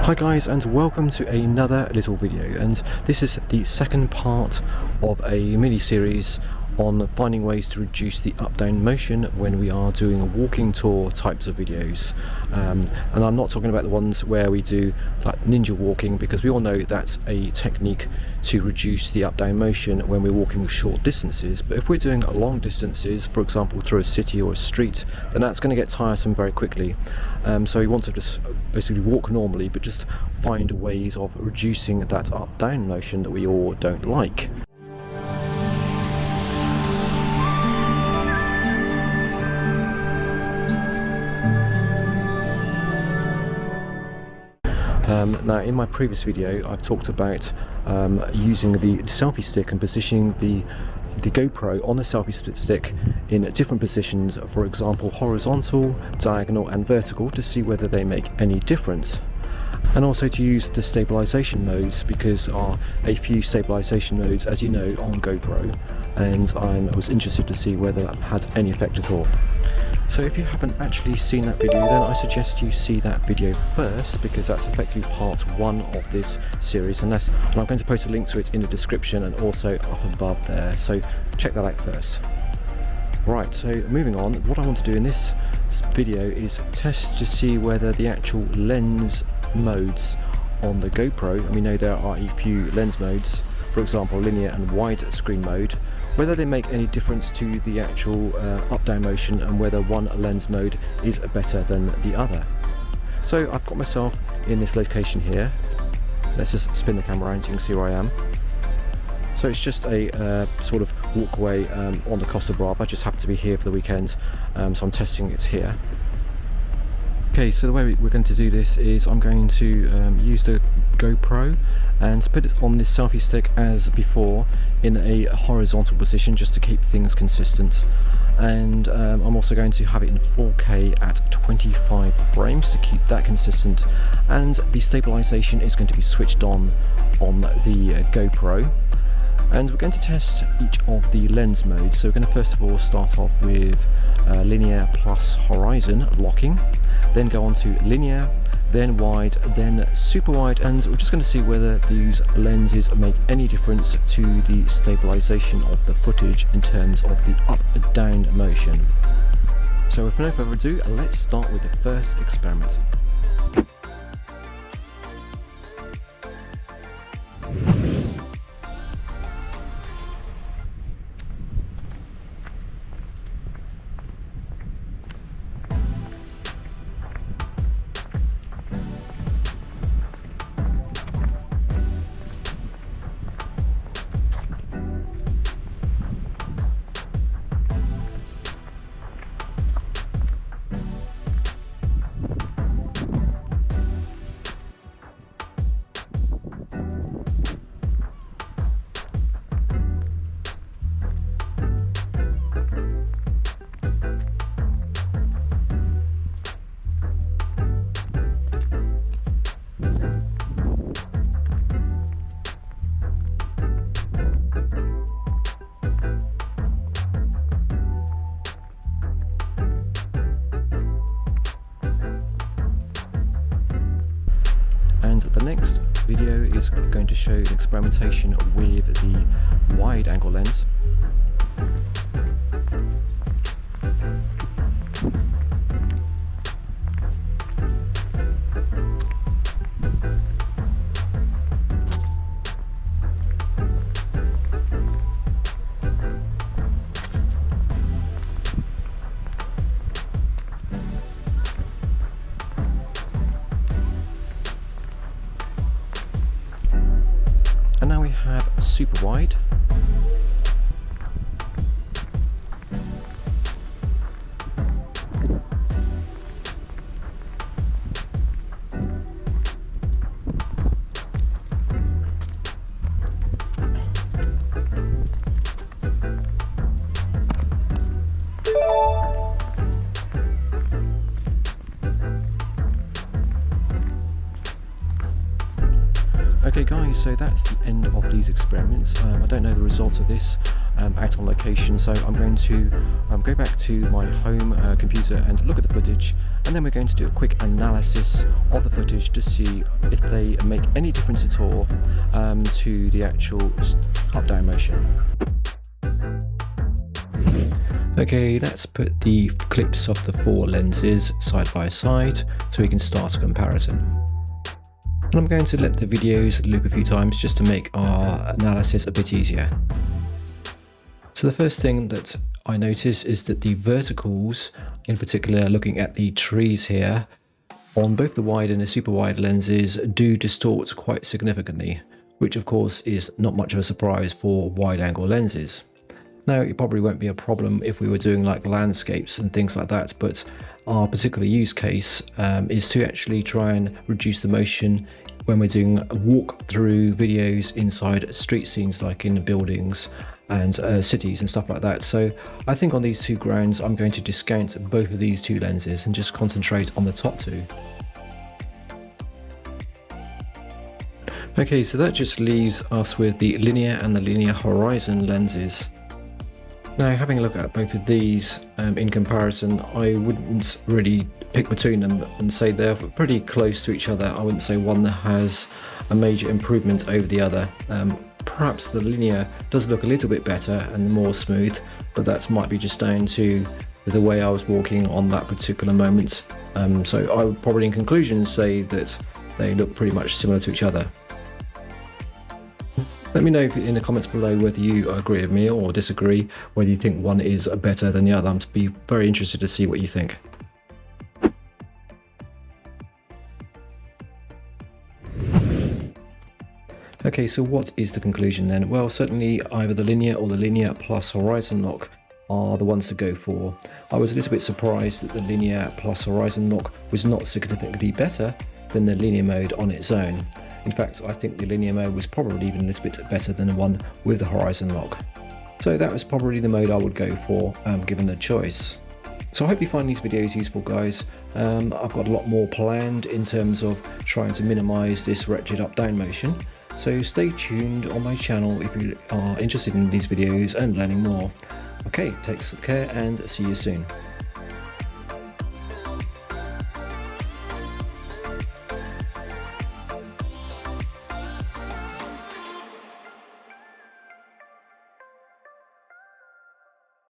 Hi guys, and welcome to another little video, and this is the second part of a mini-series on finding ways to reduce the up-down motion when we are doing a walking tour types of videos. And I'm not talking about the ones where we do like ninja walking, because we all know that's a technique to reduce the up-down motion when we're walking short distances. But if we're doing long distances, for example through a city or a street, then that's going to get tiresome very quickly. So we want to just basically walk normally, but just find ways of reducing that up-down motion that we all don't like. Now, in my previous video I've talked about using the selfie stick and positioning the GoPro on the selfie stick in different positions, for example horizontal, diagonal and vertical, to see whether they make any difference. And also to use the stabilization modes, because there are a few stabilization modes, as you know, on GoPro, and I was interested to see whether that had any effect at all. So if you haven't actually seen that video, then I suggest you see that video first, because that's effectively part one of this series, and I'm going to post a link to it in the description and also up above there, so check that out first. Right, so moving on, what I want to do in this video is test to see whether the actual lens modes on the GoPro, and we know there are a few lens modes, for example linear and wide screen mode, whether they make any difference to the actual up-down motion, and whether one lens mode is better than the other. So I've got myself in this location here. Let's just spin the camera around so you can see where I am. So it's just a sort of walkway on the Costa Brava. I just happen to be here for the weekend, so I'm testing it here. Okay, so the way we're going to do this is I'm going to use the GoPro and put it on this selfie stick as before in a horizontal position, just to keep things consistent. And I'm also going to have it in 4K at 25 frames to keep that consistent. And the stabilization is going to be switched on the GoPro. And we're going to test each of the lens modes. So we're going to first of all start off with linear plus horizon locking, then go on to linear, then wide, then super wide, and we're just going to see whether these lenses make any difference to the stabilization of the footage in terms of the up and down motion. So with no further ado, let's start with the first experiment. The next video is going to show the experimentation with the wide angle lens. And now we have super wide. Okay guys, so that's the end of these experiments. I don't know the results of this out on location, so I'm going to go back to my home computer and look at the footage, and then we're going to do a quick analysis of the footage to see if they make any difference at all to the actual up-down motion. Okay, let's put the clips of the 4 lenses side by side so we can start a comparison. And I'm going to let the videos loop a few times just to make our analysis a bit easier. So the first thing that I notice is that the verticals, in particular looking at the trees here, on both the wide and the super wide lenses do distort quite significantly, which of course is not much of a surprise for wide angle lenses. Now, it probably won't be a problem if we were doing like landscapes and things like that, but our particular use case is to actually try and reduce the motion when we're doing walk-through videos inside street scenes like in buildings and cities and stuff like that. So I think on these 2 grounds I'm going to discount both of these 2 lenses and just concentrate on the top 2. Okay, so that just leaves us with the linear and the linear horizon lenses. Now, having a look at both of these in comparison, I wouldn't really pick between them and say they're pretty close to each other. I wouldn't say one that has a major improvement over the other. Perhaps the linear does look a little bit better and more smooth, but that might be just down to the way I was walking on that particular moment. So I would probably in conclusion say that they look pretty much similar to each other. Let me know in the comments below whether you agree with me or disagree, whether you think one is better than the other. I'm to be very interested to see what you think. Okay, so what is the conclusion then? Well, certainly either the linear or the linear plus horizon lock are the ones to go for. I was a little bit surprised that the linear plus horizon lock was not significantly better than the linear mode on its own. In fact, I think the linear mode was probably even a little bit better than the one with the horizon lock. So that was probably the mode I would go for given the choice. So I hope you find these videos useful, guys. I've got a lot more planned in terms of trying to minimize this wretched up-down motion. So stay tuned on my channel if you are interested in these videos and learning more. Okay, take care and see you soon.